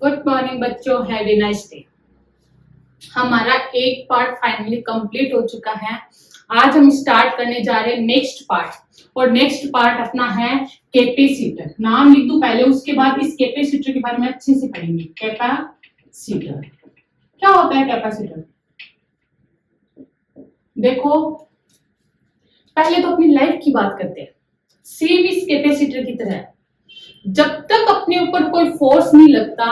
Good morning बच्चों, have a nice day. हमारा एक पार्ट फाइनली कंप्लीट हो चुका है। आज हम स्टार्ट करने जा रहे हैं नेक्स्ट पार्ट, और नेक्स्ट पार्ट अपना है कैपेसिटर। नाम लिख दूं पहले, उसके बाद इस कैपेसिटर के बारे में अच्छे से पढ़ेंगे। कैपेसिटर क्या होता है? कैपेसिटर देखो, पहले तो अपनी लाइफ की बात करते हैं। सेम इस कैपेसिटर की तरह, जब तक अपने ऊपर कोई फोर्स नहीं लगता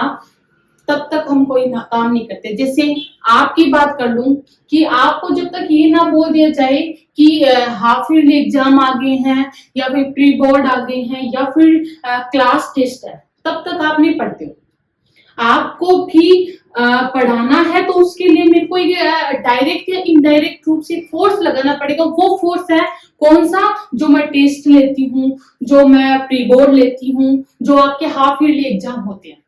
तब तक हम कोई काम नहीं करते। जैसे आपकी बात कर लूं कि आपको जब तक ये ना बोल दिया जाए कि हाफ ईयरली एग्जाम आ गए हैं, या फिर प्री बोर्ड आ गए हैं, या फिर क्लास टेस्ट है, तब तक आप नहीं पढ़ते हो। आपको भी पढ़ाना है तो उसके लिए मेरे को डायरेक्ट या इनडायरेक्ट रूप से फोर्स लगाना पड़ेगा। वो फोर्स है कौन सा? जो मैं टेस्ट लेती हूँ, जो मैं प्री बोर्ड लेती हूँ, जो आपके हाफ ईयरली एग्जाम होते हैं।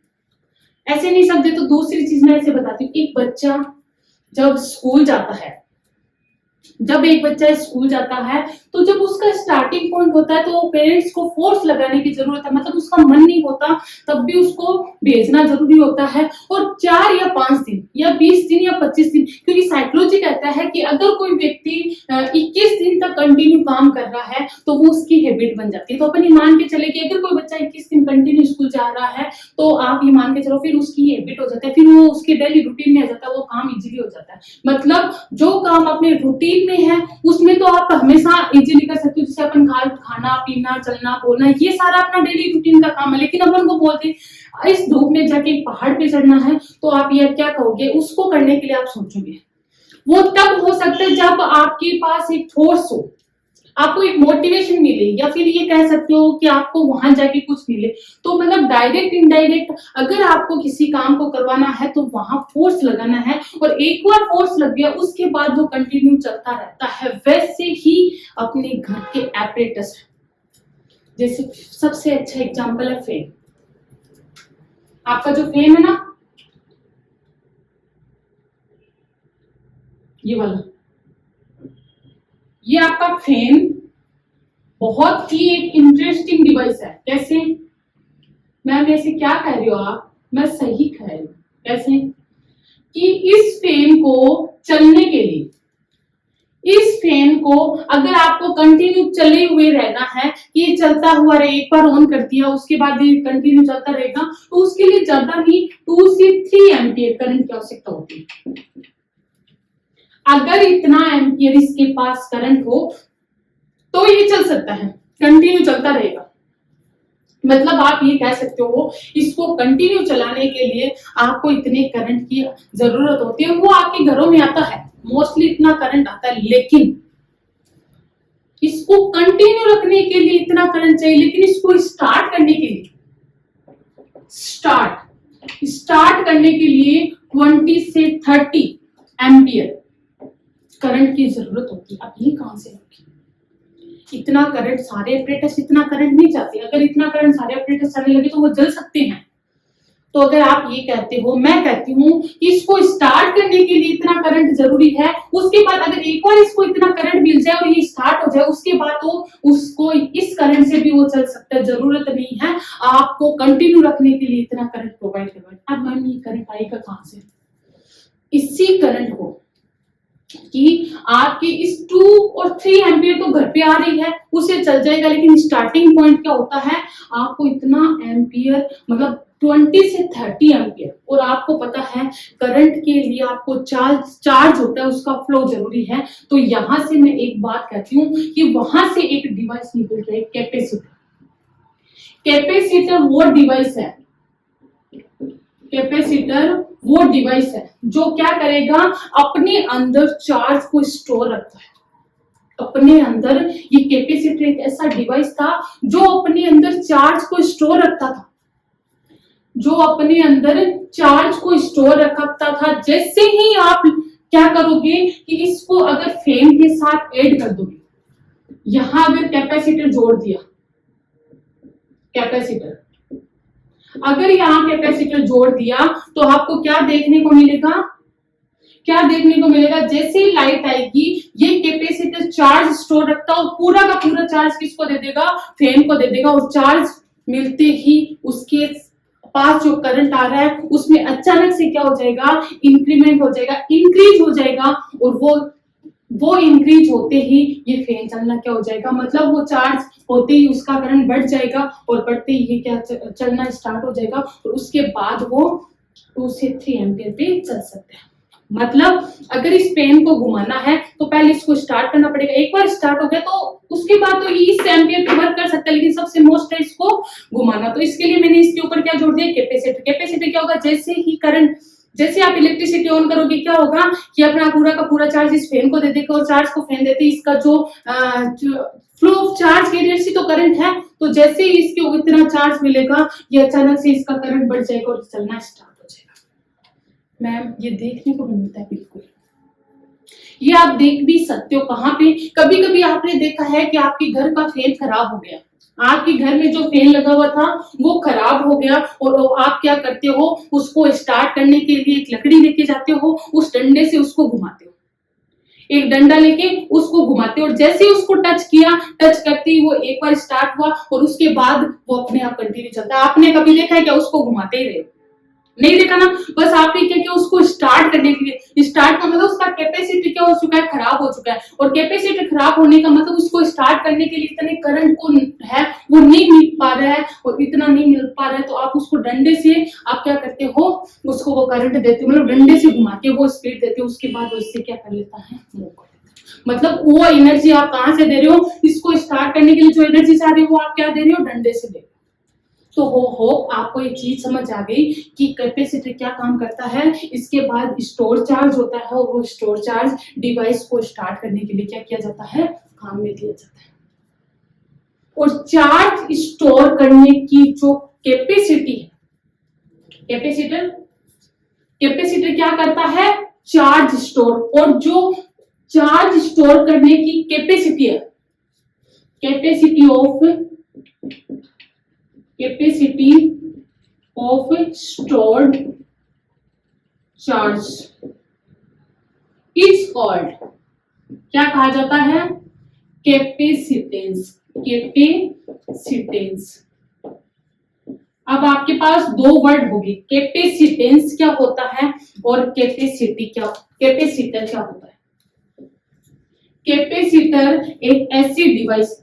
ऐसे नहीं समझे तो दूसरी चीज मैं ऐसे बताती हूँ। एक बच्चा जब स्कूल जाता है, जब एक बच्चा स्कूल जाता है तो जब उसका स्टार्टिंग पॉइंट होता है तो पेरेंट्स को फोर्स लगाने की जरूरत है। मतलब उसका मन नहीं होता तब भी उसको भेजना जरूरी होता है। और 4 या 5 दिन या 20 दिन या 25 दिन, क्योंकि साइकोलॉजी कहता है कि अगर कोई व्यक्ति 21 दिन तक कंटिन्यू काम कर रहा है तो वो उसकी हैबिट बन जाती है। तो अपन ये मान के चले कि अगर कोई बच्चा 21 दिन कंटिन्यू स्कूल जा रहा है तो आप ये मान के चलो फिर उसकी हैबिट हो जाता है, फिर वो उसके डेली रूटीन में आ जाता है, वो काम इजीली हो जाता है। मतलब जो काम अपने रूटीन में है उसमें तो आप हमेशा इजीली कर सकते हो। जैसे अपन खाना पीना चलना बोलना, ये सारा अपना डेली रूटीन का काम है। लेकिन अपन को बोलते इस धूप में जाके पहाड़ पे चढ़ना है, तो आप ये क्या कहोगे? उसको करने के लिए आप सोचोगे। वो तब हो सकता है जब आपके पास एक फोर्स हो, आपको एक मोटिवेशन मिले, या फिर ये कह सकते हो कि आपको वहां जाके कुछ मिले। तो मतलब डायरेक्ट इनडायरेक्ट अगर आपको किसी काम को करवाना है तो वहां फोर्स लगाना है, और एक बार फोर्स लग गया उसके बाद वो कंटिन्यू चलता रहता है। वैसे ही अपने घर के एपरेटस, जैसे सबसे अच्छा एग्जांपल है फैन। आपका जो फैन है ना, ये वाला, ये आपका फैन बहुत ही एक इंटरेस्टिंग डिवाइस है। कैसे? मैम ऐसे क्या कह रही हो आप? मैं सही कह रही हूँ। कैसे? कि इस फैन को चलने के लिए, इस फैन को अगर आपको कंटिन्यू चले हुए रहना है, कि ये चलता हुआ रहे, एक बार ऑन कर दिया उसके बाद ये कंटिन्यू चलता रहेगा, तो उसके लिए ज्यादा नहीं 2 से 3 एम्पियर करंट की आवश्यकता होती है। अगर इतना एम्पियर इसके पास करंट हो तो ये चल सकता है, कंटिन्यू चलता रहेगा। मतलब आप ये कह सकते हो इसको कंटिन्यू चलाने के लिए आपको इतने करंट की जरूरत होती है। वो आपके घरों में आता है, मोस्टली इतना करंट आता है, लेकिन इसको कंटिन्यू रखने के लिए इतना करंट चाहिए। लेकिन इसको स्टार्ट करने के लिए, स्टार्ट करने के लिए 20 से 30 एम्पियर करंट की जरूरत होती है। अब ये कहां से होगी? इतना करंट सारे ऑपरेटर्स इतना करंट नहीं चाहते। अगर इतना करंट सारे ऑपरेटर्स चलने लगे तो वो जल सकते हैं। तो अगर आप ये कहते हो, मैं कहती हूँ इसको स्टार्ट करने के लिए इतना करंट जरूरी है, उसके बाद अगर एक बार इसको इतना करंट मिल जाए और ये स्टार्ट हो जाए, उसके बाद तो उसको इस करंट से भी वो चल सकता है। जरूरत नहीं है आपको कंटिन्यू रखने के लिए इतना करंट प्रोवाइड करवाना। अब मैम ये करंट आएगा कहां से? इसी करंट को कि आपके इस 2 और 3 एम्पियर तो घर पे आ रही है, उसे चल जाएगा। लेकिन स्टार्टिंग पॉइंट क्या होता है? आपको इतना एम्पियर, मतलब 20 से 30 एम्पियर। और आपको पता है करंट के लिए आपको चार्ज होता है, उसका फ्लो जरूरी है। तो यहां से मैं एक बात कहती हूँ कि वहां से एक डिवाइस निकल रहा है, कैपेसिटर। कैपेसिटर वो डिवाइस है, कैपेसिटर वो डिवाइस है जो क्या करेगा? अपने अंदर चार्ज को स्टोर रखता है अपने अंदर। ये कैपेसिटर एक ऐसा डिवाइस था जो अपने अंदर चार्ज को स्टोर रखता था, जो अपने अंदर चार्ज को स्टोर रखता था। जैसे ही आप क्या करोगे कि इसको अगर फैन के साथ ऐड कर दोगे, यहां अगर कैपेसिटर जोड़ दिया, कैपेसिटर अगर यहाँ कैपेसिटर जोड़ दिया तो आपको क्या देखने को मिलेगा? क्या देखने को मिलेगा? जैसे ही लाइट आएगी ये कैपेसिटर चार्ज स्टोर रखता है, और पूरा का पूरा चार्ज किसको दे देगा? फैन को दे देगा। और चार्ज मिलते ही उसके पास जो करंट आ रहा है उसमें अचानक से क्या हो जाएगा, इंक्रीमेंट हो जाएगा, इंक्रीज हो जाएगा, और वो इंक्रीज होते ही ये फैन चलना क्या हो जाएगा, मतलब वो चार्ज होते ही उसका करंट बढ़ जाएगा, और बढ़ते ही ये क्या चलना स्टार्ट हो जाएगा, और उसके बाद वो 2 से 3 एम्पियर पे चल सकते हैं। मतलब अगर इस पेन को घुमाना है तो पहले इसको स्टार्ट करना पड़ेगा, एक बार स्टार्ट हो गया तो उसके बाद तो ये इस एम्पियर पे वर्क कर सकता है, लेकिन सबसे मोस्ट है इसको घुमाना। तो इसके लिए मैंने इसके ऊपर क्या जोड़ दिया, कैपेसिटर। कैपेसिटर क्या होगा, जैसे ही करंट, जैसे आप इलेक्ट्रिसिटी ऑन करोगे क्या होगा कि अपना पूरा का पूरा चार्ज इस फैन को दे देगा, और चार्ज को फैन देते इसका जो फ्लो ऑफ चार्ज कैरियर से तो करंट है, तो जैसे ही इसके इतना चार्ज मिलेगा ये अचानक से इसका करंट बढ़ जाएगा और चलना स्टार्ट हो जाएगा। मैम ये देखने को मिलता है, बिल्कुल ये आप देख भी सकते हो। कहाँ पे, कभी कभी आपने देखा है कि आपके घर का फैन खराब हो गया, आपके घर में जो फैन लगा हुआ था वो खराब हो गया, और आप क्या करते हो, उसको स्टार्ट करने के लिए एक लकड़ी लेके जाते हो, उस डंडे से उसको घुमाते हो, एक डंडा लेके उसको घुमाते हो, और जैसे ही उसको टच किया, टच करते ही वो एक बार स्टार्ट हुआ, और उसके बाद वो अपने आप कंटिन्यू चलता है। आपने कभी देखा है क्या उसको घुमाते ही रहे, नहीं देखा ना। बस आपने क्या किया, उसको स्टार्ट करने के लिए, स्टार्ट का मतलब उसका कैपेसिटी क्या हो चुका है, खराब हो चुका है, और कैपेसिटी खराब होने का मतलब उसको स्टार्ट करने के लिए इतने करंट को है वो नहीं मिल पा रहा है, और इतना नहीं मिल पा रहा है, तो आप उसको डंडे से आप क्या करते हो, उसको वो करंट देते हो, मतलब डंडे से घुमा के वो स्पीड देते हो, उसके बाद वो इससे क्या कर लेता है, मूव कर लेता है। मतलब वो एनर्जी आप कहाँ से दे रहे हो, इसको स्टार्ट करने के लिए जो एनर्जी आ रही है वो आप क्या दे रहे हो, डंडे से दे रहे हो। तो हो आपको ये चीज समझ आ गई कि कैपेसिटर क्या काम करता है। इसके बाद स्टोर चार्ज होता है, और वो स्टोर चार्ज डिवाइस को स्टार्ट करने के लिए क्या किया जाता है, काम में लिया जाता है। और चार्ज स्टोर करने की जो कैपेसिटी है, कैपेसिटर कैपेसिटर क्या करता है, चार्ज स्टोर, और जो चार्ज स्टोर करने की कैपेसिटी है, capacity of stored charge is called, क्या कहा जाता है, कैपेसिटेंस। कैपेसिटेंस। अब आपके पास दो वर्ड होगी, कैपेसिटेंस क्या होता है और कैपेसिटर क्या होता है। कैपेसिटर एक ऐसी डिवाइस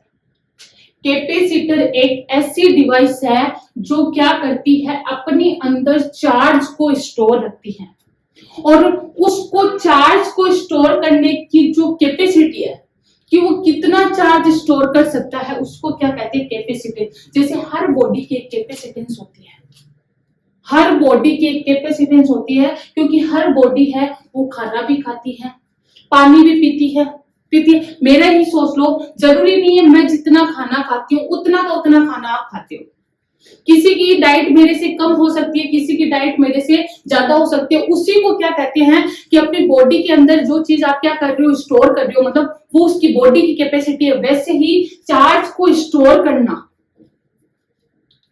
कैपेसिटर एक ऐसी डिवाइस है जो क्या करती है, अपने अंदर चार्ज को स्टोर रखती है, और उसको चार्ज को स्टोर करने की जो कैपेसिटी है कि वो कितना चार्ज स्टोर कर सकता है, उसको क्या कहते हैं, कैपेसिटेंस। जैसे हर बॉडी की एक कैपेसिटेंस होती है, हर बॉडी की एक कैपेसिटेंस होती है, क्योंकि हर बॉडी है वो खाना भी खाती है, पानी भी पीती है। मेरा ही सोच लो, जरूरी नहीं है मैं जितना खाना खाती हूँ उतना का उतना खाना आप खाते हो। किसी की डाइट मेरे से कम हो सकती है, किसी की डाइट मेरे से ज्यादा हो सकती है। उसी को क्या कहते हैं कि अपनी बॉडी के अंदर जो चीज आप क्या कर रहे हो, स्टोर कर रहे हो, मतलब वो उसकी बॉडी की कैपेसिटी है। वैसे ही चार्ज को स्टोर करना,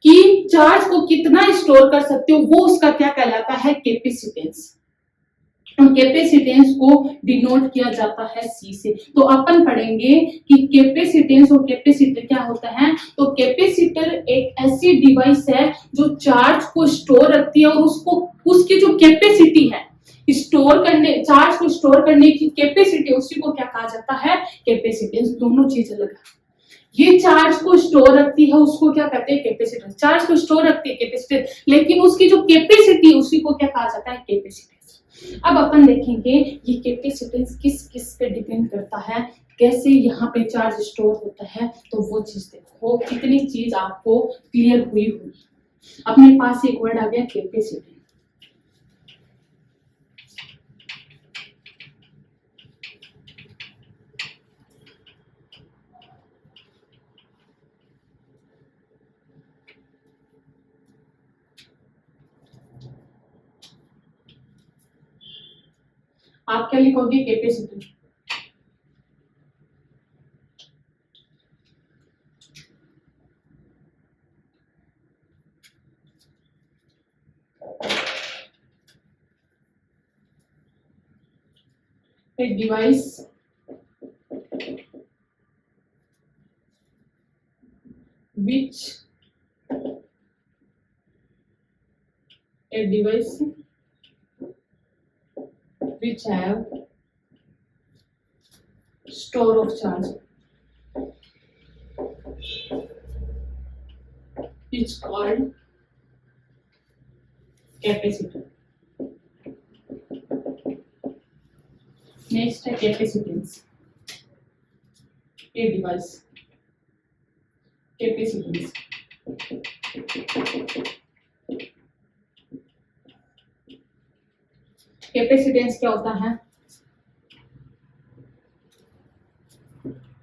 कि चार्ज को कितना स्टोर कर सकते हो, वो उसका क्या कहलाता है, कैपेसिटेंस। कैपेसिटेंस को डिनोट किया जाता है सी से। तो अपन पढ़ेंगे कि कैपेसिटेंस और कैपेसिटर क्या होता है। तो कैपेसिटर एक ऐसी डिवाइस है जो चार्ज को स्टोर रखती है, और उसको उसकी जो कैपेसिटी है स्टोर करने, चार्ज को स्टोर करने की कैपेसिटी, उसी को क्या कहा जाता है, कैपेसिटेंस। दोनों चीज अलग है। ये चार्ज को स्टोर रखती है, उसको क्या कहते हैं, कैपेसिटेंस। चार्ज को स्टोर रखती है कैपेसिटेंस, लेकिन उसकी जो कैपेसिटी उसी को क्या कहा जाता है, कैपेसिटेंस। अब अपन देखेंगे ये कैपेसिटेंस किस किस पे डिपेंड करता है, कैसे यहाँ पे चार्ज स्टोर होता है। तो वो चीज देखो, कितनी चीज आपको क्लियर हुई होगी। अपने पास एक वर्ड आ गया, कैपेसिटेंस। आप क्या लिखोगे, capacity. a device which a device which have store of charge is called capacitor. Next है capacitance. A device capacitance. Capacitance क्या होता है?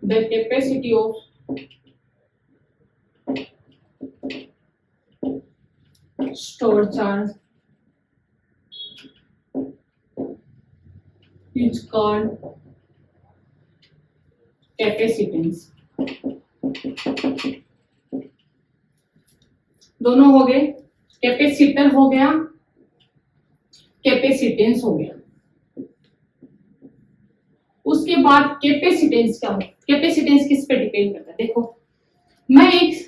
The capacity of stored charge is called capacitance. दोनों हो गए, कैपेसिटर हो गया, कैपेसिटेंस हो गया। उसके बाद कैपेसिटेंस क्या हो? कैपेसिटेंस किस पे डिपेंड करता है? देखो, मैं एक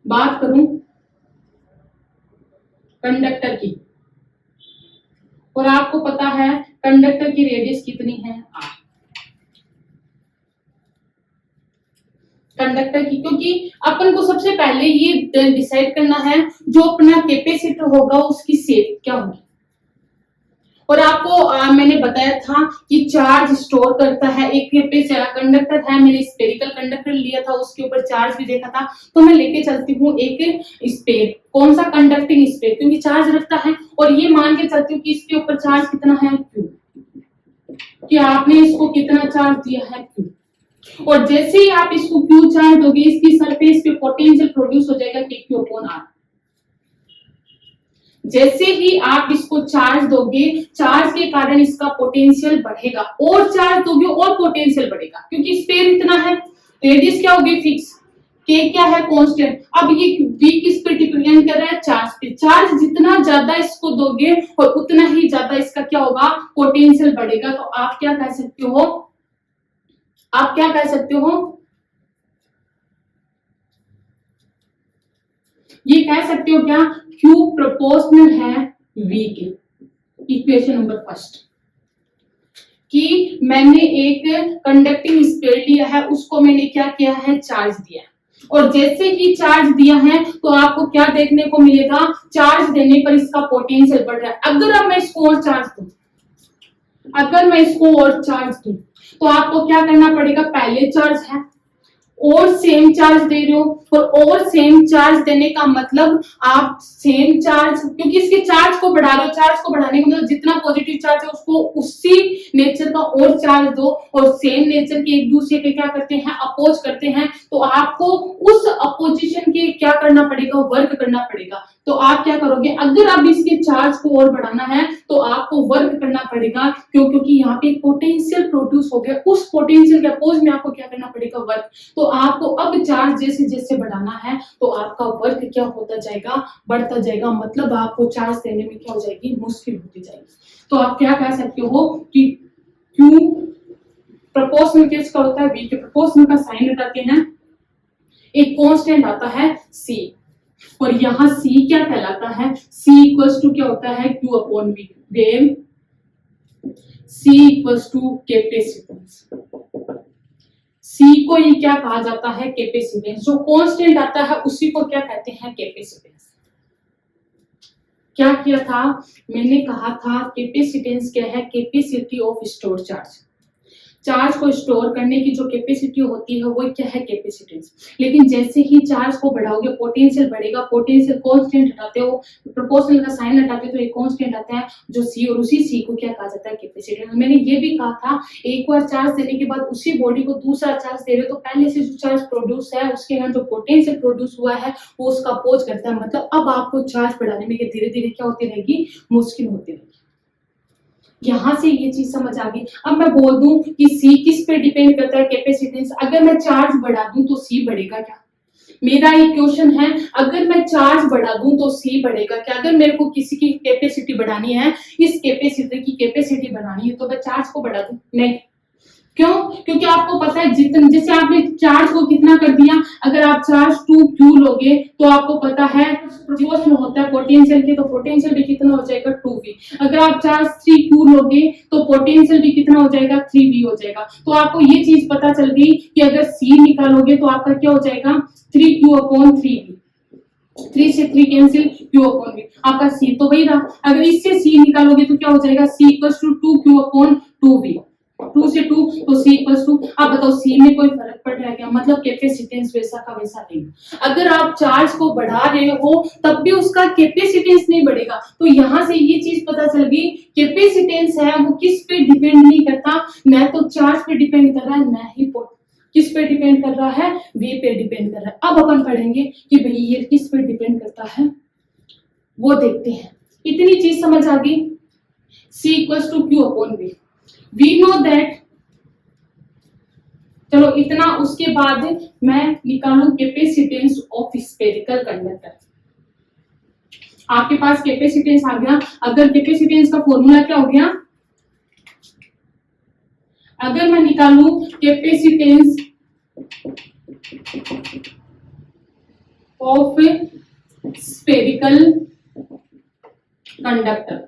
बात करूं कंडक्टर की, और आपको पता है कंडक्टर की रेडियस कितनी है? r। कंडक्टर की, क्योंकि अपन को सबसे पहले ये डिसाइड करना है जो अपना कैपेसिटर होगा उसकी शेप क्या होगी। और आपको मैंने बताया था कि चार्ज स्टोर करता है, एक कंडक्टर है, मैंने स्फेरिकल कंडक्टर लिया था, उसके ऊपर चार्ज भी देखा था, तो मैं लेके चलती हूँ एक स्फेयर। कौन सा? कंडक्टिंग स्फेयर, क्योंकि चार्ज रखता है। और ये मान के चलती हूँ कि इसके ऊपर चार्ज कितना है? Q, कि आपने इसको कितना चार्ज दिया है? Q। और जैसे ही आप इसको Q चार्ज दोगे, इसकी सरफेस पे पोटेंशियल प्रोड्यूस हो जाएगा Q/R। जैसे ही आप इसको चार्ज दोगे, चार्ज के कारण इसका पोटेंशियल बढ़ेगा, और चार्ज दोगे और पोटेंशियल बढ़ेगा, क्योंकि स्फीयर इतना है, रेडियस क्या होगी? फिक्स, के क्या है? कांस्टेंट। अब ये v किस पे डिपेंड कर रहा है? चार्ज पे। चार्ज जितना ज्यादा इसको दोगे और उतना ही ज्यादा इसका क्या होगा? पोटेंशियल बढ़ेगा। तो आप क्या कह सकते हो? आप क्या कह सकते हो? ये कह सकते हो क्या? Q प्रोपोर्शनल है V के। इक्वेशन नंबर फर्स्ट, कि मैंने एक कंडक्टिंग स्फीयर लिया है, उसको मैंने क्या किया है? चार्ज दिया। और जैसे ही चार्ज दिया है तो आपको क्या देखने को मिलेगा? चार्ज देने पर इसका पोटेंशियल बढ़ रहा है। अगर अब मैं इसको और चार्ज दूं, अगर मैं इसको और चार्ज दूं, तो आपको क्या करना पड़ेगा? पहले चार्ज है और सेम चार्ज दे रहे हो, और सेम चार्ज देने का मतलब आप सेम चार्ज, क्योंकि इसके चार्ज को बढ़ा रहे हो, चार्ज को बढ़ाने का मतलब जितना पॉजिटिव चार्ज है उसको उसी नेचर का और चार्ज दो, और सेम नेचर के एक दूसरे के क्या करते हैं? अपोज करते हैं। तो आपको उस अपोजिशन के क्या करना पड़ेगा? वर्क करना पड़ेगा। तो आप क्या करोगे? अगर आप इसके चार्ज को और बढ़ाना है तो आपको वर्क करना पड़ेगा, क्योंकि यहाँ पे पोटेंशियल प्रोड्यूस हो गया, उस पोटेंशियल के अपोज में आपको क्या करना पड़ेगा? वर्क। तो आपको अब चार्ज जैसे जैसे बढ़ाना है तो आपका वर्क क्या होता जाएगा? बढ़ता जाएगा। मतलब आपको चार्ज देने में क्या हो जाएगी? मुश्किल होती जाएगी। तो आप क्या कह सकते हो कि Q प्रोपोर्शनल किसका होता है? V के। प्रोपोर्शनल का साइन हटाते हैं, एक कांस्टेंट आता है C, और यहाँ C क्या कहलाता है? C इक्वल्स टू क्या होता है? Q/V, वेव C equals to capacitance. C को ही क्या कहा जाता है? कैपेसिटेंस। जो कांस्टेंट आता है उसी को क्या कहते हैं? कैपेसिटेंस। क्या किया था? मैंने कहा था कैपेसिटेंस क्या है? Capacity of store charge. Charge को स्टोर करने की जो कैपेसिटी होती है वो क्या है? कैपेसिटेंस। लेकिन जैसे ही चार्ज को बढ़ाओगे पोटेंशियल बढ़ेगा। पोटेंशियल कांस्टेंट हटाते हो, प्रोपोर्शनल का साइन हटाते हो तो एक कांस्टेंट आता है जो C, और उसी C को क्या कहा जाता है? कैपेसिटेंस। मैंने ये भी कहा था एक बार चार्ज देने के बाद उसी बॉडी को दूसरा चार्ज दे रहे हो तो पहले से जो चार्ज प्रोड्यूस है उसके अंदर जो पोटेंशियल प्रोड्यूस हुआ है वो उसका अपोज करता है। मतलब अब आपको चार्ज बढ़ाने में धीरे धीरे क्या होती रहेगी? मुश्किल होती रहेगी। यहां से ये चीज समझ आ गई। अब मैं बोल दूं कि C किस पे डिपेंड करता है? कैपेसिटेंस। अगर मैं चार्ज बढ़ा दूं तो C बढ़ेगा क्या? मेरा ये क्वेश्चन है, अगर मैं चार्ज बढ़ा दूं तो C बढ़ेगा क्या? अगर मेरे को किसी की कैपेसिटी बढ़ानी है, इस कैपेसिटर की कैपेसिटी बढ़ानी है, तो मैं चार्ज को बढ़ा दूं? नहीं। क्यों? क्योंकि आपको पता है जितने, जैसे आपने चार्ज को कितना कर दिया, अगर आप चार्ज 2Q लोगे तो आपको पता है प्रोपोर्शनल होता है पोटेंशियल की, तो पोटेंशियल भी कितना हो जाएगा 2v। अगर आप चार्ज 3q लोगे तो पोटेंशियल भी कितना हो जाएगा 3v हो जाएगा। तो आपको ये चीज पता चल गई कि अगर c निकालोगे तो आपका क्या हो जाएगा 3q अपॉन 3v। 3 से 3 कैंसिल, q अपॉन v, आपका c तो वही रहा। अगर इससे c निकालोगे तो क्या हो जाएगा c equals to 2q upon 2v। 2 से 2 तो c इक्वल्स टू, आप बताओ c में कोई फर्क पड़ रहा है क्या? मतलब कैपेसिटेंस वैसा का वैसा नहीं। अगर आप चार्ज को बढ़ा रहे हो तब भी उसका कैपेसिटेंस नहीं बढ़ेगा। तो यहाँ से ये चीज पता चल गई, कैपेसिटेंस है वो किस पे डिपेंड नहीं करता, न तो चार्ज पे डिपेंड कर रहा है, न ही किस पे डिपेंड कर रहा है, वे पे डिपेंड कर रहा है। अब अपन पढ़ेंगे कि भाई ये किस पे डिपेंड करता है, वो देखते हैं। इतनी चीज समझ आ गई, c equals to q upon v। We know that, चलो इतना, उसके बाद मैं निकालू कैपेसिटेंस ऑफ स्फेरिकल कंडक्टर। आपके पास कैपेसिटेंस आ गया। अगर कैपेसिटेंस का फॉर्मूला क्या हो गया, अगर मैं निकालू कैपेसिटेंस ऑफ स्फेरिकल कंडक्टर,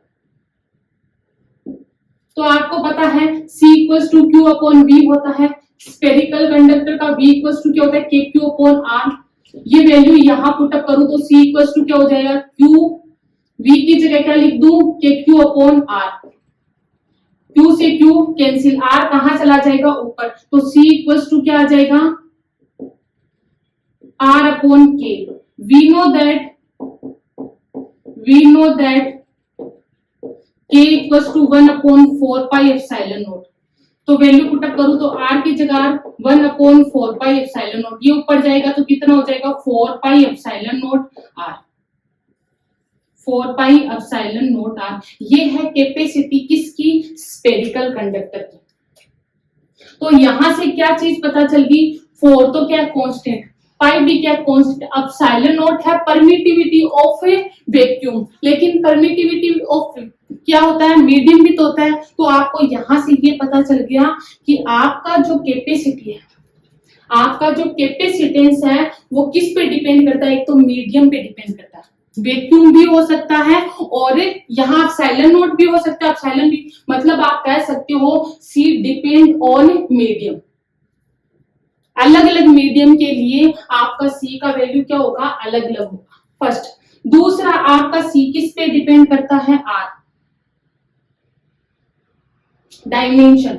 तो आपको पता है c equals to q upon v होता है। स्फेरिकल कंडक्टर का v इक्वल्स टू क्या होता है kq अपॉन r। ये वैल्यू यहां पुटअप करूं तो c इक्वल्स टू क्या हो जाएगा q, v की जगह क्या लिख दूं kq अपॉन r। q से q कैंसिल, r कहां चला जाएगा ऊपर, तो c इक्वल्स टू क्या आ जाएगा r upon k। We know that k equals to 1 upon 4 pi epsilon naught. तो वैल्यू पुटअप करूं तो r की जगह 1 अपॉन 4 पाई एप्सिलॉन नॉट, ये ऊपर जाएगा तो कितना हो जाएगा 4 pi epsilon naught r। 4 pi epsilon naught r, ये है कैपेसिटी किसकी, स्फेरिकल कंडक्टर की। तो यहां से क्या चीज पता चल गई, 4 तो क्या कांस्टेंट, पाई भी क्या कांस्टेंट, एप्सिलॉन नॉट है परमिटिविटी ऑफ ए वैक्यूम, लेकिन परमिटिविटी ऑफ क्या होता है, मीडियम भी तो होता है। तो आपको यहां से ये पता चल गया कि आपका जो कैपेसिटी है, आपका जो कैपेसिटेंस है वो किस पे डिपेंड करता है, एक तो मीडियम पे डिपेंड करता है, वैक्यूम भी हो सकता है और यहाँ एप्सिलॉन नॉट भी हो सकता है। एप्सिलॉन भी मतलब आप कह सकते हो सी डिपेंड ऑन मीडियम। अलग अलग मीडियम के लिए आपका सी का वैल्यू क्या होगा, अलग अलग होगा, फर्स्ट। दूसरा आपका सी किस पे डिपेंड करता है, आर, डायमेंशन।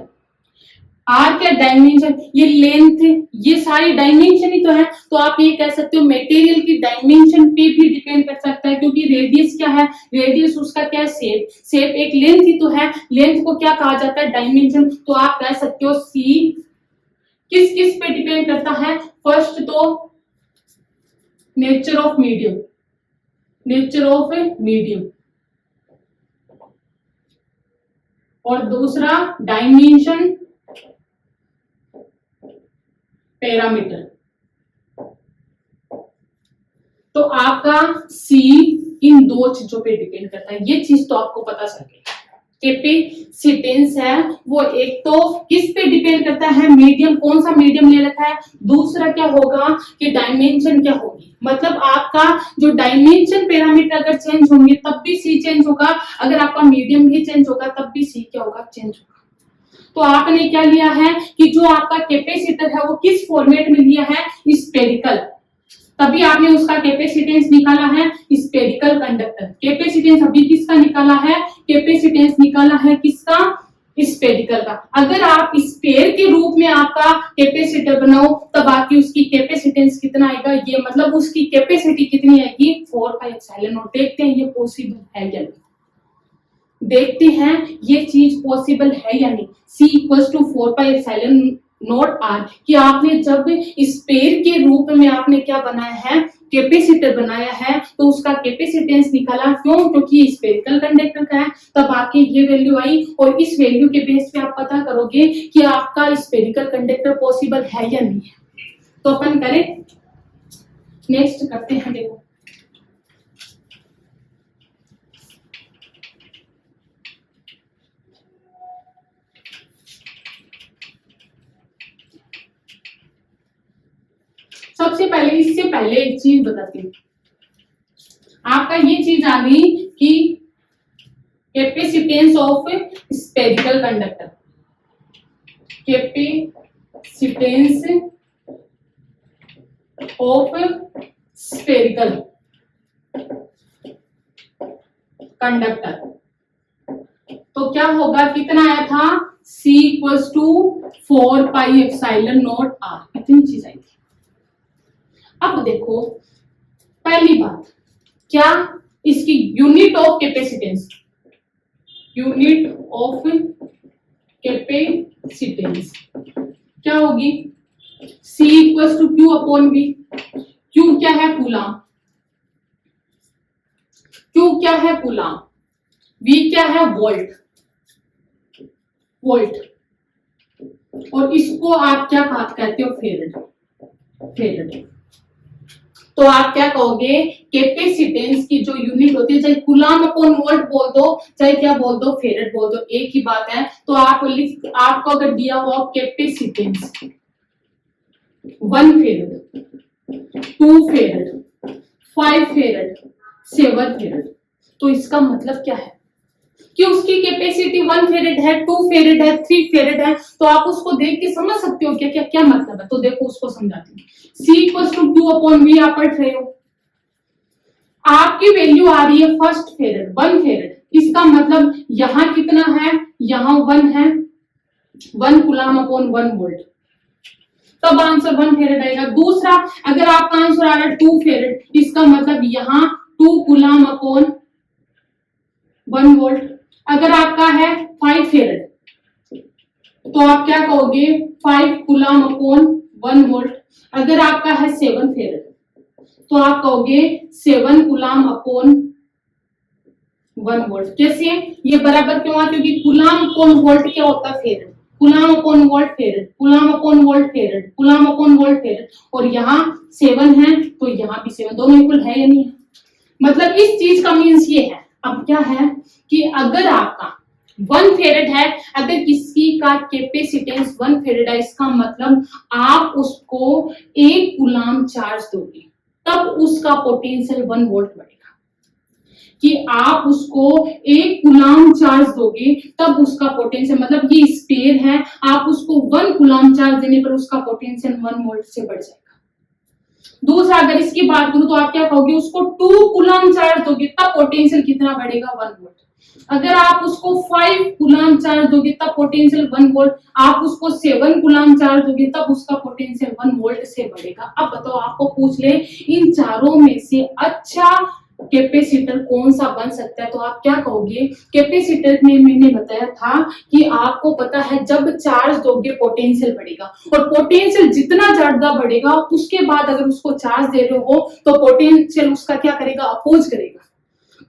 आर क्या डायमेंशन, ये लेंथ, ये सारी डायमेंशन ही तो है। तो आप ये कह सकते हो मटेरियल की डायमेंशन पे भी डिपेंड कर सकता है, क्योंकि रेडियस क्या है, रेडियस उसका क्या है शेप, शेप एक लेंथ ही तो है, लेंथ को क्या कहा जाता है, डायमेंशन। तो आप कह सकते हो सी किस किस पे डिपेंड करता है, फर्स्ट तो nature of medium, nature of medium, और दूसरा डायमेंशन पैरामीटर। तो आपका सी इन दो चीजों पे डिपेंड करता है, ये चीज तो आपको पता चल गई। कैपेसिटेंस है वो एक तो किस पे डिपेंड करता है, मीडियम, कौन सा मीडियम ले रखा है। दूसरा क्या होगा कि डायमेंशन क्या होगी, मतलब आपका जो डायमेंशन पैरामीटर अगर चेंज होंगे तब भी सी चेंज होगा, अगर आपका मीडियम भी चेंज होगा तब भी सी क्या होगा, चेंज होगा। तो आपने क्या लिया है कि जो आपका कैपेसिटर है वो किस फॉर्मेट में लिया है, स्फेरिकल, तभी आपने उसका कैपेसिटेंस निकाला है स्फेरिकल कंडक्टर। कैपेसिटेंस अभी किसका निकाला है, कैपेसिटेंस निकाला है किसका, स्फेरिकल का। अगर आप स्फेयर के रूप में आपका कैपेसिटर बनाओ तब आपकी उसकी कैपेसिटेंस कितना आएगा, ये मतलब उसकी कैपेसिटी कितनी आएगी 4 पाई एप्सिलॉन नॉट। देखते हैं ये पॉसिबल है या नहीं, देखते हैं ये चीज पॉसिबल है या नहीं। C equals to 4 pi epsilon naught r कि आपने जब स्फेयर के रूप में आपने क्या बनाया है, कैपेसिटर बनाया है, तो उसका कैपेसिटेंस निकाला, क्यों, क्योंकि स्फेरिकल कंडक्टर का है। तब आपकी ये वैल्यू आई और इस वैल्यू के बेस पे आप पता करोगे कि आपका स्फेरिकल कंडक्टर पॉसिबल है या नहीं है। तो अपन करें, नेक्स्ट करते हैं। देखो सबसे पहले, इससे पहले एक चीज बताती हूँ। आपका ये चीज आ गई कि capacitance of spherical conductor, capacitance of spherical conductor. तो क्या होगा, कितना आया था, C इक्वल्स टू 4πε0 r, इतनी चीज आई थी। अब देखो पहली बात, क्या इसकी unit of capacitance, unit of capacitance क्या होगी, C equals to Q upon V। Q क्या है, कूलाम, Q क्या है, कूलाम, V क्या है, वोल्ट, वोल्ट, और इसको आप क्या कहते हो, फेरेड, फेरेड। तो आप क्या कहोगे, कैपेसिटेंस की जो यूनिट होती है, चाहे कूलाम अपॉन वोल्ट बोल दो, चाहे क्या बोल दो, फेरेड बोल दो, एक ही बात है। तो आपको अगर दिया हुआ कैपेसिटेंस 1 फेरेड, 2 फेरेड, 5 फेरेड, 7 फेरेड, तो इसका मतलब क्या है कि उसकी कैपेसिटी 1 फेरेड है, 2 फेरेड है, 3 फेरेड है। तो आप उसको देख के समझ सकते हो क्या क्या क्या मतलब है। तो देखो उसको समझाती हूँ। C equals to Q upon V आप पढ़ रहे हो, आपकी वैल्यू आ रही है फर्स्ट फेरेड, 1 फेरेड, इसका मतलब यहां कितना है, यहां 1 है, 1 कूलाम अपॉन 1 वोल्ट, तब आंसर 1 फेरेड आएगा। दूसरा, अगर आपका आंसर आ रहा है 2 फेरेड, इसका मतलब यहां 2 कूलाम अपॉन 1 वोल्ट। अगर आपका है 5 फेरेड, तो आप क्या कहोगे, 5 कूलाम अपॉन 1 वोल्ट। अगर आपका है 7 फेरेड, तो आप कहोगे 7 कूलाम अपॉन 1 वोल्ट। कैसे, ये बराबर क्यों आ, क्योंकि कूलाम अपॉन वोल्ट क्या होता है, फेरेड, coulomb upon volt फेरेड, coulomb upon volt फेरेड, coulomb upon volt फेरेड, और यहाँ 7 है तो यहाँ भी 7, दोनों इक्वल है या नहीं है। मतलब इस चीज का मीन्स ये है। अब क्या है कि अगर आपका 1 फेरेड है, अगर किसी का कैपेसिटेंस 1 फेरेड है, इसका मतलब आप उसको 1 कूलाम चार्ज दोगे तब उसका पोटेंशियल 1 वोल्ट बढ़ेगा। कि आप उसको 1 कूलाम चार्ज दोगे तब उसका पोटेंशियल, मतलब ये स्पेयर है, आप उसको 1 कूलाम चार्ज देने पर उसका पोटेंशियल 1 वोल्ट से बढ़ जाएगा। दूसरा, अगर इसकी बात करूं तो आप क्या कहोगे, उसको 2 कूलाम चार्ज दोगे तब पोटेंशियल कितना बढ़ेगा, 1 वोल्ट। अगर आप उसको 5 कूलाम चार्ज दोगे तब पोटेंशियल 1 वोल्ट, आप उसको 7 कूलाम चार्ज दोगे तब उसका पोटेंशियल 1 वोल्ट से बढ़ेगा। अब बताओ, आपको पूछ ले इन चारों में से अच्छा कैपेसिटर कौन सा बन सकता है, तो आप क्या कहोगे, कैपेसिटर में मैंने बताया था कि आपको पता है जब चार्ज दोगे पोटेंशियल बढ़ेगा, और पोटेंशियल जितना ज्यादा बढ़ेगा उसके बाद अगर उसको चार्ज दे रहे हो तो पोटेंशियल उसका क्या करेगा, अपोज करेगा।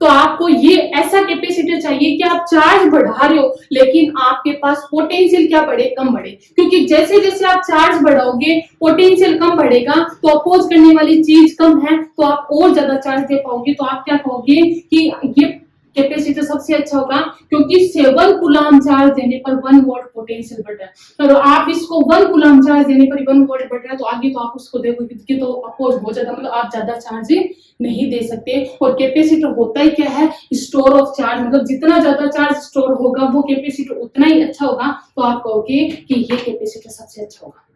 तो आपको ये ऐसा कैपेसिटर चाहिए कि आप चार्ज बढ़ा रहे हो लेकिन आपके पास पोटेंशियल क्या बढ़े, कम बढ़े, क्योंकि जैसे जैसे आप चार्ज बढ़ाओगे पोटेंशियल कम बढ़ेगा, तो अपोज करने वाली चीज कम है तो आप और ज्यादा चार्ज दे पाओगे। तो आप क्या कहोगे कि ये कैपेसिटर सबसे अच्छा होगा, क्योंकि 7 कूलाम चार्ज देने पर 1 वोल्ट पोटेंशियल बढ़ रहा है। तो आप इसको 1 कूलाम चार्ज देने पर 1 वोल्ट बढ़ रहा है, तो आगे तो आप उसको देखोगे कि तो अपोज बहुत ज्यादा, मतलब आप ज्यादा चार्ज नहीं दे सकते। और कैपेसिटर होता ही क्या है, स्टोर ऑफ चार्ज, मतलब जितना ज्यादा चार्ज स्टोर होगा वो कैपेसिटर उतना ही अच्छा होगा। तो आप कहोगे कि ये कैपेसिटर सबसे अच्छा होगा।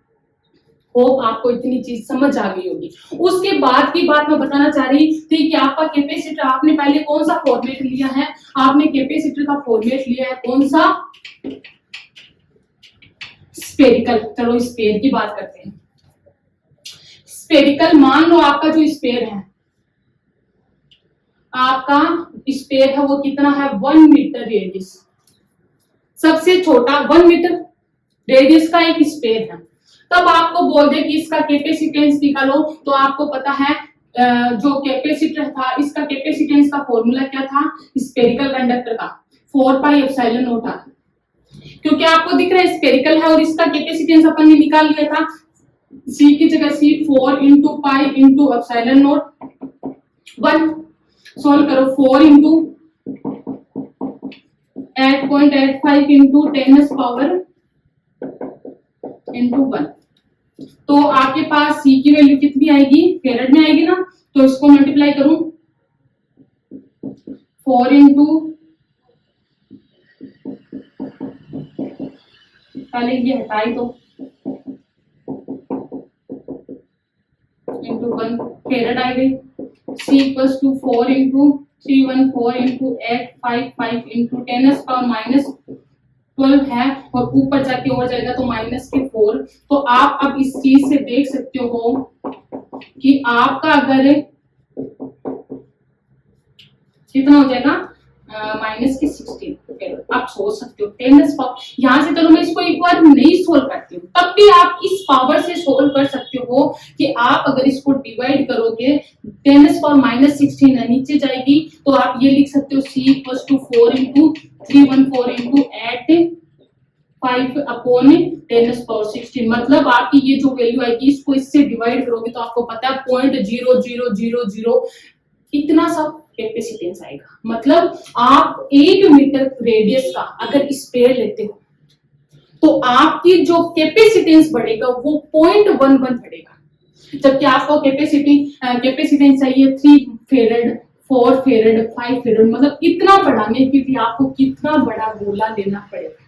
होप आपको इतनी चीज समझ आ गई होगी। उसके बाद की बात मैं बताना चाह रही थी कि आपका कैपेसिटर, आपने पहले कौन सा फॉर्मेट लिया है, आपने कैपेसिटर का फॉर्मेट लिया है कौन सा, स्फेरिकल। चलो स्फेयर की बात करते हैं। स्फेरिकल, मान लो आपका जो स्फेयर है, आपका स्फेयर है वो कितना है, 1 मीटर रेडियस, सबसे छोटा 1 मीटर रेडियस का एक स्फेयर है। तब आपको बोल दे कि इसका कैपेसिटेंस निकालो, तो आपको पता है जो कैपेसिटर था, इसका कैपेसिटेंस का फॉर्मूला क्या था, स्फेरिकल कंडक्टर का 4πε0 r। क्योंकि आपको दिख रहा है स्फेरिकल है और इसका कैपेसिटेंस अपन ने निकाल लिया था, C की जगह C 4 × पाई × ε0 1। सॉल्व करो, 4 × 8.85 × 10⁻⁻⁴ × 1। तो आपके पास C की वैल्यू कितनी आएगी, फेरेड में आएगी ना, तो इसको मल्टीप्लाई करूं 4 इंटू, पहले ये हटाई दो, इंटू 1 फेरेड आ गई। C equals to 4 into 314 into 855 into 10⁻12 है, और ऊपर जाके हो जाएगा तो -4। तो आप अब इस चीज से देख सकते हो कि आपका अगर कितना हो जाएगा, -16। आप सोच सकते हो 10⁻, यहाँ से चलो मैं इसको एक बार नहीं सोल्व करती हूँ, तब भी आप इस पावर से सोल्व कर सकते हो कि आप अगर इसको डिवाइड करोगे 10⁻16 है, नीचे जाएगी तो आप ये लिख सकते हो C equals to 4 into 314 into 8/5/10⁻16। मतलब आपकी ये जो वैल्यू आएगी, इसको इससे डिवाइड करोगे तो आपको पता है 0.0000 इतना सा कैपेसिटेंस आएगा। मतलब आप 1 मीटर रेडियस का अगर स्पेयर लेते हो तो आपकी जो कैपेसिटेंस बढ़ेगा वो 0.11 बढ़ेगा, जबकि आपको कैपेसिटेंस चाहिए 3 फेरेड, 4 फेरेड, 5 फेरेड। मतलब इतना बढ़ाने के लिए आपको कितना बड़ा गोला लेना पड़ेगा।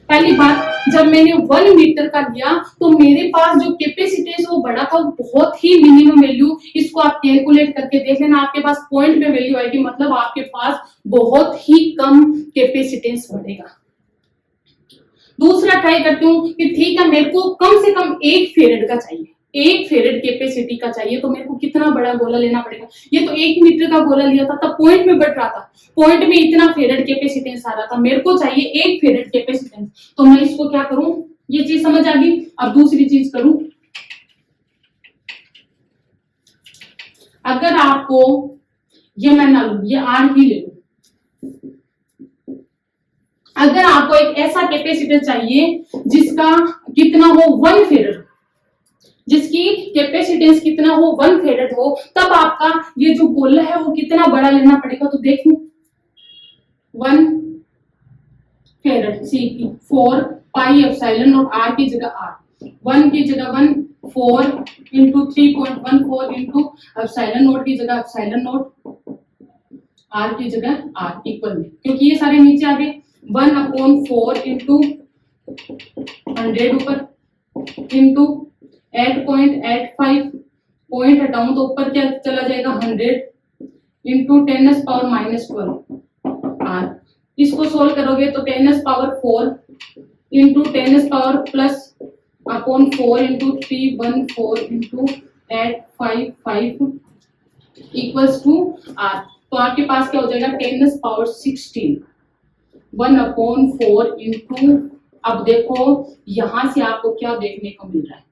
पहली बात, जब मैंने 1 मीटर का लिया तो मेरे पास जो कैपेसिटेंस वो बड़ा था, बहुत ही मिनिमम वैल्यू। इसको आप कैलकुलेट करके देख लेना, आपके पास पॉइंट में वैल्यू आएगी, मतलब आपके पास बहुत ही कम कैपेसिटेंस बढ़ेगा। दूसरा ट्राई करती हूँ कि ठीक है, मेरे को कम से कम 1 फेरेड का चाहिए, 1 फेरेड कैपेसिटी का चाहिए, तो मेरे को कितना बड़ा गोला लेना पड़ेगा। ये तो 1 मीटर का गोला लिया था, तब पॉइंट में बढ़ रहा था, पॉइंट में इतना फेरेड कैपेसिटेंस आ रहा था, मेरे को चाहिए 1 फेरेड कैपेसिटेंस। तो मैं इसको क्या करूं, ये चीज समझ आ गई। अब दूसरी चीज करूं, अगर आपको ये मैं ना लू, ये R ही ले लू, अगर आपको एक ऐसा कैपेसिटर चाहिए जिसका कितना हो 1 फेरेड, जिसकी कैपेसिटेंस कितना हो 1 फेरेड हो, तब आपका ये जो गोला है वो कितना बड़ा लेना पड़ेगा। तो देखो 1 फेरेड, C की 4πε0 R की जगह R, 1 की जगह 1, 4 इंटू 3.14 इंटू ε0 की जगह ε0, R की जगह R इक्वल में, क्योंकि ये सारे नीचे आ गए। 1/4 इंटू 100 ऊपर इंटू 8.85, पॉइंट हटाऊं तो ऊपर क्या चला जाएगा 100 इंटू 10⁻12 R। इसको सोल्व करोगे तो 10⁻4 into 10⁻+/4 into 314 into 855 equals to R। तो आपके पास क्या हो जाएगा 10⁻16 1/4 इंटू, अब देखो यहां से आपको क्या देखने को मिल रहा है,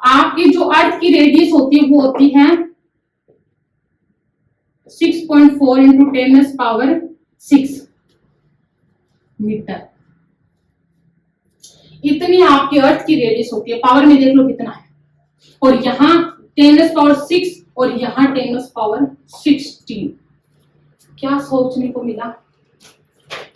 आपकी जो अर्थ की रेडियस होती है वो होती है 6.4 इंटू 10⁻6 मीटर। इतनी आपकी अर्थ की रेडियस होती है, पावर में देख लो कितना है, और यहाँ 10⁻6 और यहाँ 10⁻16। क्या सोचने को मिला,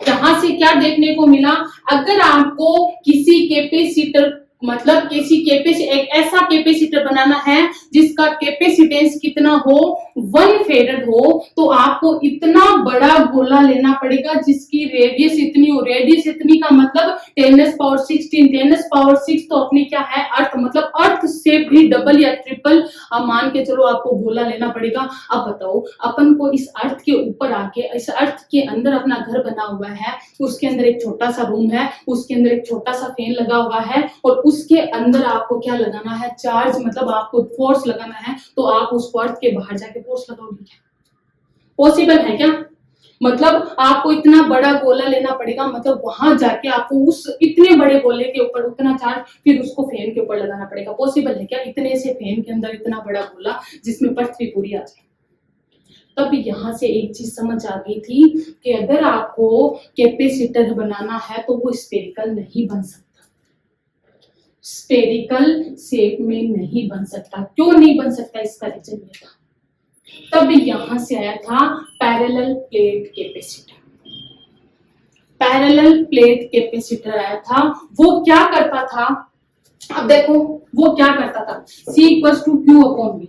यहां से क्या देखने को मिला, अगर आपको किसी कैपेसिटर मतलब एक ऐसा कैपेसिटर बनाना है जिसका कैपेसिटेंस कितना हो 1 फेरेड हो, तो आपको इतना बड़ा गोला लेना पड़ेगा जिसकी रेडियस इतनी हो। रेडियस इतनी का मतलब 10⁻16, 10⁻6 तो अपनी क्या है अर्थ, मतलब अर्थ से भी डबल या ट्रिपल मान के चलो आपको गोला लेना पड़ेगा। अब बताओ, अपन को इस अर्थ के ऊपर आके, इस अर्थ के अंदर अपना घर बना हुआ है, उसके अंदर एक छोटा सा रूम है, उसके अंदर एक छोटा सा फैन लगा हुआ है, और उसके अंदर आपको क्या लगाना है, चार्ज, मतलब आपको फोर्स लगाना है। तो आप उस अर्थ के बाहर जाके फोर्स लगाओगे क्या? पॉसिबल है क्या? मतलब आपको इतना बड़ा गोला लेना पड़ेगा, मतलब वहां जाके आपको उस इतने बड़े गोले के ऊपर उतना चार्ज फिर उसको फैन के ऊपर लगाना पड़ेगा। पॉसिबल है क्या इतने से फैन के अंदर इतना बड़ा गोला जिसमें पृथ्वी पूरी आ जाए? तब यहां से एक चीज समझ आ गई थी कि अगर आपको कैपेसिटर बनाना है तो वो स्फेरिकल नहीं बन सकता, स्फेरिकल शेप में नहीं बन सकता। क्यों नहीं बन सकता, इसका रीजन ये था, तब यहां से आया था parallel plate capacitor. Parallel plate capacitor आया था, वो क्या करता था, अब देखो वो क्या करता था, C = Q/V।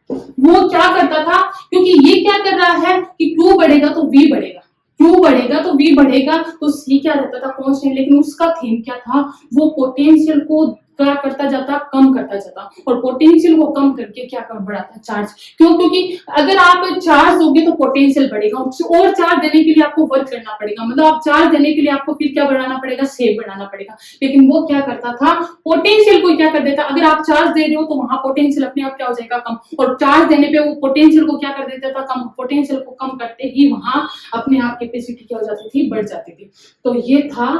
वो क्या करता था, क्योंकि ये क्या कर रहा है कि Q बढ़ेगा तो V बढ़ेगा, Q बढ़ेगा तो V बढ़ेगा। तो C क्या रहता था, कांस्टेंट, लेकिन उसका थीम क्या था, वो पोटेंशियल को क्या करता जाता, कम करता जाता, और पोटेंशियल को कम करके क्या कर बढ़ाता, चार्ज। क्यों? क्योंकि अगर आप चार्ज दोगे तो पोटेंशियल बढ़ेगा, और चार्ज देने के लिए आपको वर्क करना पड़ेगा, मतलब आप चार्ज देने के लिए आपको फिर क्या बढ़ाना पड़ेगा, सेव बढ़ाना पड़ेगा। लेकिन वो क्या करता था, पोटेंशियल को क्या कर देता, अगर आप चार्ज दे रहे हो तो वहां पोटेंशियल अपने आप क्या हो जाएगा, कम, और चार्ज देने पे वो पोटेंशियल को क्या कर देता था, कम। पोटेंशियल को कम करते ही वहां अपने आप कैपेसिटी क्या हो जाती थी, बढ़ जाती थी। तो ये था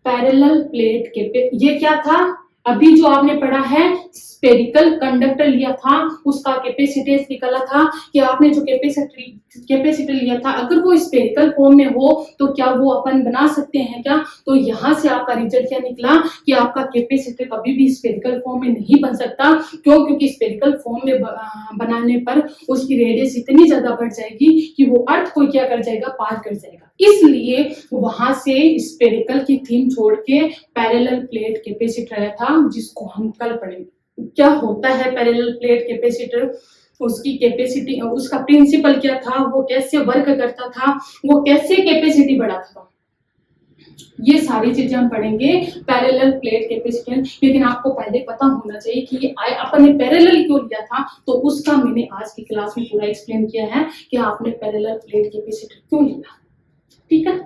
पैरेलल प्लेट के, ये क्या था, अभी जो आपने पढ़ा है स्फेरिकल कंडक्टर लिया था, उसका कैपेसिटेंस निकाला था कि आपने जो कैपेसिटर लिया था, अगर वो स्फेरिकल फॉर्म में हो तो क्या वो अपन बना सकते हैं क्या? तो यहां से आपका रिजल्ट क्या निकला कि आपका कैपेसिटर कभी भी स्फेरिकल फॉर्म में नहीं बन सकता। क्यों? क्योंकि स्फेरिकल फॉर्म में बनाने पर उसकी रेडियस इतनी ज्यादा बढ़ जाएगी कि वो अर्थ को क्या कर जाएगा, पार कर जाएगा। इसलिए वहां से स्फेरिकल की थीम छोड़ के पैरेलल प्लेट कैपेसिटर आया था, जिसको हम कल पढ़ेंगे। क्या होता है पैरेलल प्लेट कैपेसिटर, उसकी कैपेसिटी, उसका प्रिंसिपल क्या था, वो कैसे वर्क करता था, वो कैसे कैपेसिटी बढ़ाता था, ये सारी चीजें हम पढ़ेंगे पैरेलल प्लेट कैपेसिटर। लेकिन आपको पहले पता होना चाहिए कि अपन ने पैरेलल क्यों लिया था, तो उसका मैंने आज की क्लास में पूरा एक्सप्लेन किया है कि आपने पैरेलल प्लेट कैपेसिटर क्यों लिया। ठीक है।